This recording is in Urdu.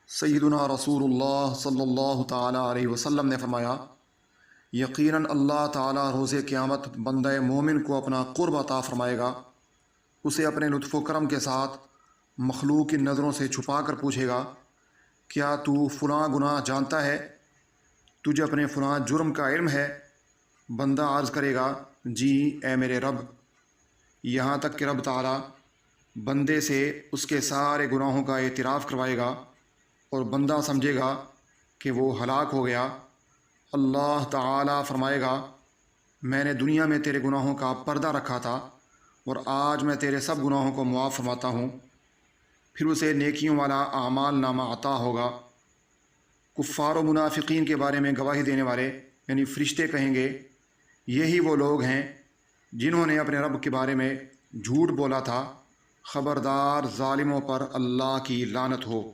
سیدنا رسول اللہ صلی اللہ تعالیٰ علیہ وسلم نے فرمایا، یقیناً اللہ تعالیٰ روز قیامت بندہ مومن کو اپنا قرب عطا فرمائے گا، اسے اپنے لطف و کرم کے ساتھ مخلوق کی نظروں سے چھپا کر پوچھے گا، کیا تو فلاں گناہ جانتا ہے؟ تجھے اپنے فلاں جرم کا علم ہے؟ بندہ عرض کرے گا، جی اے میرے رب، یہاں تک کہ رب تعالیٰ بندے سے اس کے سارے گناہوں کا اعتراف کروائے گا اور بندہ سمجھے گا کہ وہ ہلاک ہو گیا۔ اللہ تعالیٰ فرمائے گا، میں نے دنیا میں تیرے گناہوں کا پردہ رکھا تھا اور آج میں تیرے سب گناہوں کو معاف فرماتا ہوں۔ پھر اسے نیکیوں والا اعمال نامہ عطا ہوگا۔ کفار و منافقین کے بارے میں گواہی دینے والے یعنی فرشتے کہیں گے، یہی وہ لوگ ہیں جنہوں نے اپنے رب کے بارے میں جھوٹ بولا تھا، خبردار ظالموں پر اللہ کی لعنت ہو۔